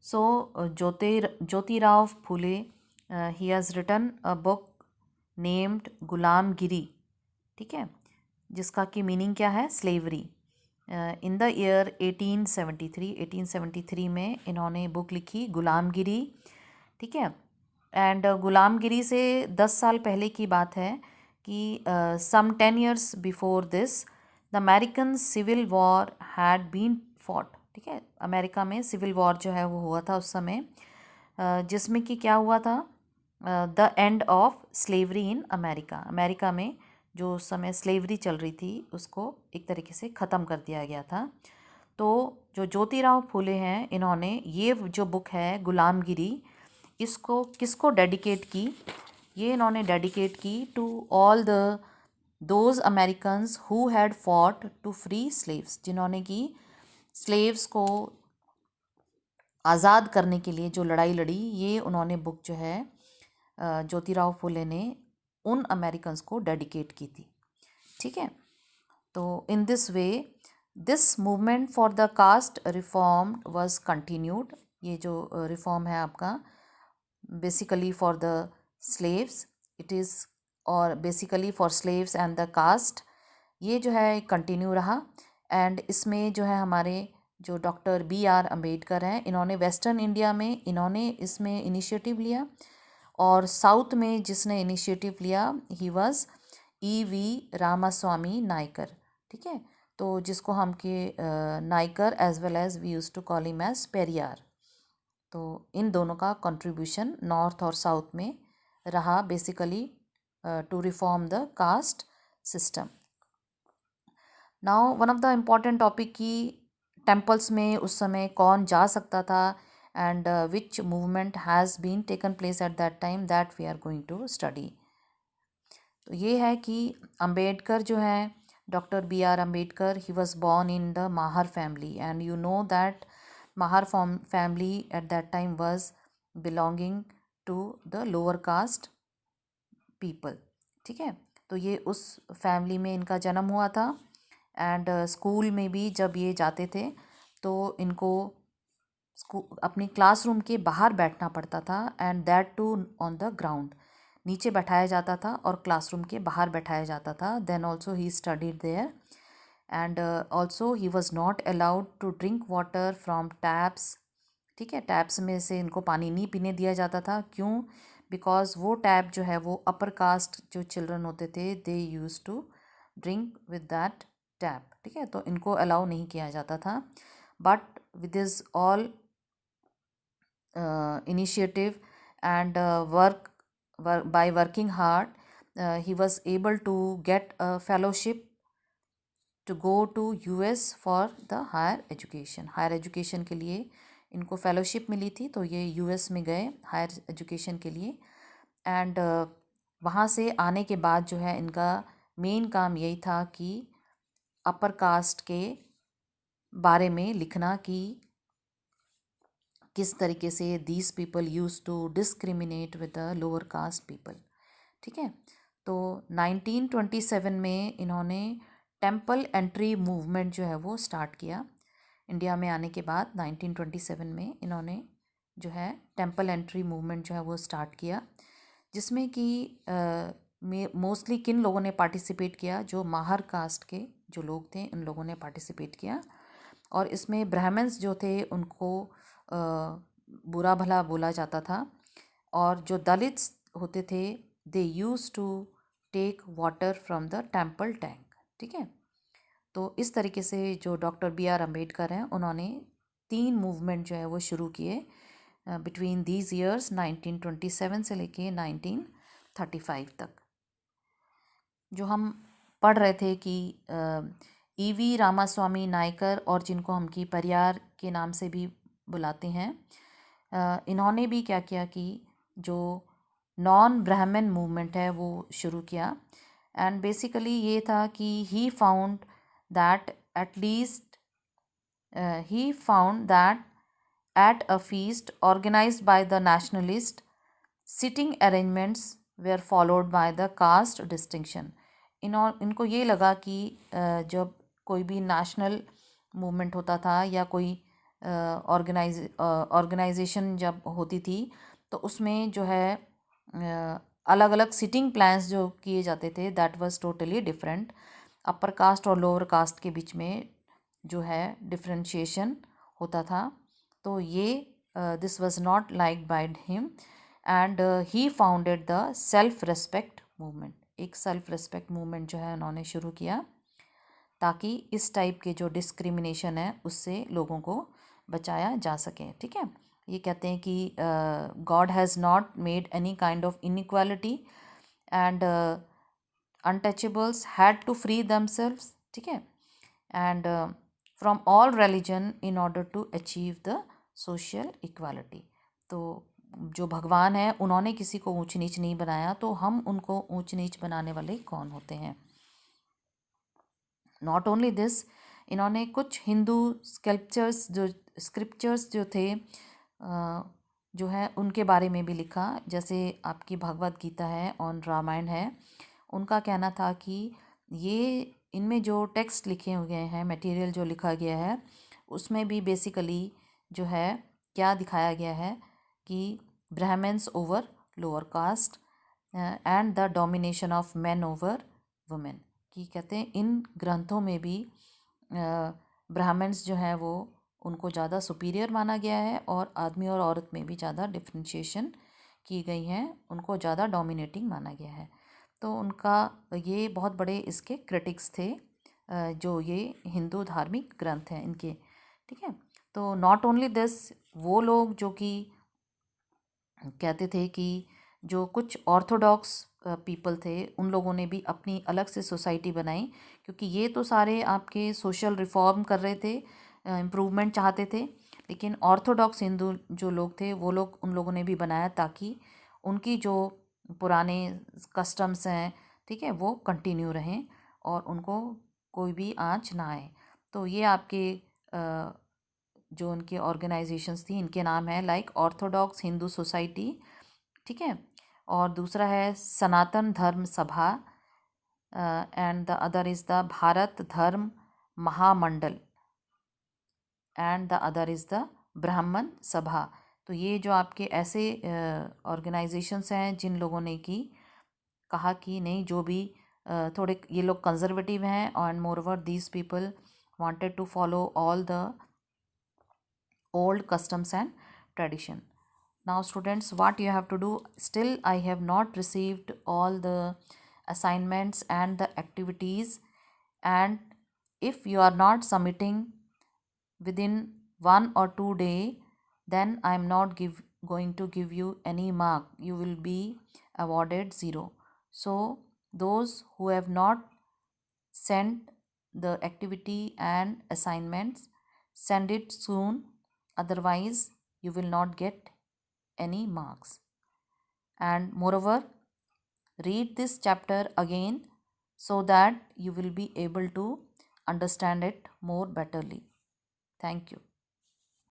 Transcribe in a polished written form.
So, Jyotirao Phule, he has written a book named Ghulamgiri. ठीक है, जिसका की मीनिंग क्या है, स्लेवरी. इन द ईयर 1873 में इन्होंने बुक लिखी गुलामगिरी. ठीक है. एंड गुलामगिरी से 10 साल पहले की बात है कि some 10 years before this the American Civil War had been fought. ठीक है, अमेरिका में सिविल वॉर जो है वो हुआ था उस समय, जिसमें कि क्या हुआ था, the end of slavery in America. America में जो उस समय स्लेवरी चल रही थी उसको एक तरीके से ख़त्म कर दिया गया था. तो जो ज्योतिराव फूले हैं, इन्होंने ये जो बुक है गुलामगिरी, इसको किसको डेडिकेट की, ये इन्होंने डेडिकेट की to all those Americans who had fought to free slaves. जिन्होंने कि स्लेव्स को आज़ाद करने के लिए जो लड़ाई लड़ी, ये उन्होंने बुक जो है ज्योतिराव फूले ने उन अमेरिकन्स को डेडिकेट की थी. ठीक है. तो in this way this movement for the caste reform was continued. ये जो रिफॉर्म है आपका, basically for the slaves it is, और basically for slaves and the caste, ये जो है कंटिन्यू रहा. एंड इसमें जो है हमारे जो डॉक्टर B.R. अम्बेडकर हैं, इन्होंने वेस्टर्न इंडिया में इन्होंने इसमें इनिशिएटिव लिया, और साउथ में जिसने इनिशिएटिव लिया he was E.V. Ramaswamy Naikar. ठीक है. तो जिसको हम के Naicker as well as we use to call him as Periyar. तो इन दोनों का कंट्रीब्यूशन नॉर्थ और साउथ में रहा, basically to reform the caste system. Now one of the important topic की टेम्पल्स में उस समय कौन जा सकता था, and which movement has been taken place at that time, that we are going to study. तो ये है कि अम्बेडकर जो है, doctor B.R. Ambedkar, he was born in the Mahar family, and you know that Mahar family at that time was belonging to the lower caste people. ठीक है. तो ये उस फैमिली में इनका जन्म हुआ था. एंड स्कूल में भी जब ये जाते थे तो इनको अपनी क्लासरूम के बाहर बैठना पड़ता था, and that too on the ground. नीचे बैठाया जाता था और क्लासरूम के बाहर बैठाया जाता था. Then also he studied there, and also he was not allowed to drink water from taps. ठीक है, टैप्स में से इनको पानी नहीं पीने दिया जाता था. क्यों? बिकॉज वो टैप जो है वो अपर कास्ट जो चिल्ड्रन होते थे, they use to drink with that tap. ठीक है, तो इनको अलाउ नहीं किया जाता था. But with this all initiative and by working hard, he was able to get a fellowship to go to US for the higher education. Higher education के लिए इनको फेलोशिप मिली थी, तो ये US में गए हायर एजुकेशन के लिए. एंड वहाँ से आने के बाद जो है इनका मेन काम यही था कि अपर कास्ट के बारे में लिखना, कि किस तरीके से these people use to discriminate with the lower caste people. ठीक है. तो 1927 में इन्होंने टेम्पल एंट्री मूवमेंट जो है वो स्टार्ट किया. इंडिया में आने के बाद 1927 में इन्होंने जो है टेम्पल एंट्री मूवमेंट जो है वो स्टार्ट किया, जिसमें कि मोस्टली किन लोगों ने पार्टिसिपेट किया, जो माहर कास्ट के जो लोग थे उन लोगों ने पार्टिसिपेट किया. और इसमें ब्राह्मण्स जो थे उनको बुरा भला बोला जाता था, और जो दलित्स होते थे they use to take water from the temple tank. ठीक है. तो इस तरीके से जो डॉक्टर B.R. अम्बेडकर हैं, उन्होंने 3 मूवमेंट जो है वो शुरू किए बिटवीन दीज ईयर्स 1927 से लेके 1935 तक. जो हम पढ़ रहे थे कि E.V. रामास्वामी नायकर, और जिनको हम की परियार के नाम से भी बुलाते हैं, इन्होंने भी क्या किया कि जो नॉन ब्राह्मण मूवमेंट है वो शुरू किया. एंड बेसिकली ये था कि he found that at a feast organised by the nationalist, sitting arrangements were followed by the caste distinction. इनको ये लगा कि जब कोई भी नेशनल मूवमेंट होता था या कोई ऑर्गेनाइजेशन जब होती थी तो उसमें जो है अलग अलग सिटिंग प्लान्स जो किए जाते थे, that was totally different. Upper caste और लोअर कास्ट के बीच में जो है डिफरेंशिएशन होता था। तो ये this was not like by him and he founded the self respect movement. एक सेल्फ रेस्पेक्ट मूवमेंट जो है उन्होंने शुरू किया ताकि इस टाइप के जो डिस्क्रिमिनेशन है उससे लोगों को बचाया जा सके। ठीक है, ये कहते हैं कि God has not made any kind of inequality and untouchables had to free themselves. ठीक है, and from all religion in order to achieve the social equality. तो जो भगवान है उन्होंने किसी को ऊंच नीच नहीं बनाया, तो हम उनको ऊंच नीच बनाने वाले कौन होते हैं। नॉट ओनली दिस, इन्होंने कुछ हिंदू स्क्रिप्चर्स जो थे जो है उनके बारे में भी लिखा। जैसे आपकी भगवत गीता है और रामायण है, उनका कहना था कि ये इनमें जो टेक्स्ट लिखे हुए हैं, मटेरियल जो लिखा गया है, उसमें भी बेसिकली जो है क्या दिखाया गया है कि Brahmans over lower caste and the domination of man over women. कि कहते हैं इन ग्रंथों में भी ब्राह्मण्स जो हैं वो उनको ज़्यादा सुपीरियर माना गया है और आदमी और औरत में भी ज़्यादा डिफ्रेंशिएशन की गई है, उनको ज़्यादा डोमिनेटिंग माना गया है। तो उनका ये बहुत बड़े इसके क्रिटिक्स थे जो ये हिंदू धार्मिक ग्रंथ हैं इनके। ठीक है, तो नॉट ओनली दिस, वो लोग जो कि कहते थे कि जो कुछ ऑर्थोडॉक्स पीपल थे उन लोगों ने भी अपनी अलग से सोसाइटी बनाई, क्योंकि ये तो सारे आपके सोशल रिफॉर्म कर रहे थे, इम्प्रूवमेंट चाहते थे। लेकिन ऑर्थोडॉक्स हिंदू जो लोग थे वो लोग उन लोगों ने भी बनाया ताकि उनकी जो पुराने कस्टम्स हैं, ठीक है, वो कंटिन्यू रहें और उनको कोई भी आँच ना आए। तो ये आपके जो उनके ऑर्गेनाइजेशंस थी इनके नाम है लाइक ऑर्थोडॉक्स हिंदू सोसाइटी। ठीक है, और दूसरा है Sanatan Dharma Sabha and the other is the Bharat Dharma Mahamandal and the other is the Brahman Sabha. तो ये जो आपके ऐसे ऑर्गेनाइजेशंस हैं जिन लोगों ने की कहा कि नहीं, जो भी थोड़े ये लोग कंजर्वेटिव हैं and moreover these people wanted to follow all the old customs and tradition. Now students, what you have to do, still I have not received all the assignments and the activities, and if you are not submitting within 1 or 2 day, then I am not going to give you any mark. You will be awarded 0. So those who have not sent the activity and assignments, send it soon, otherwise you will not get any marks. And moreover, read this chapter again so that you will be able to understand it more betterly. Thank you.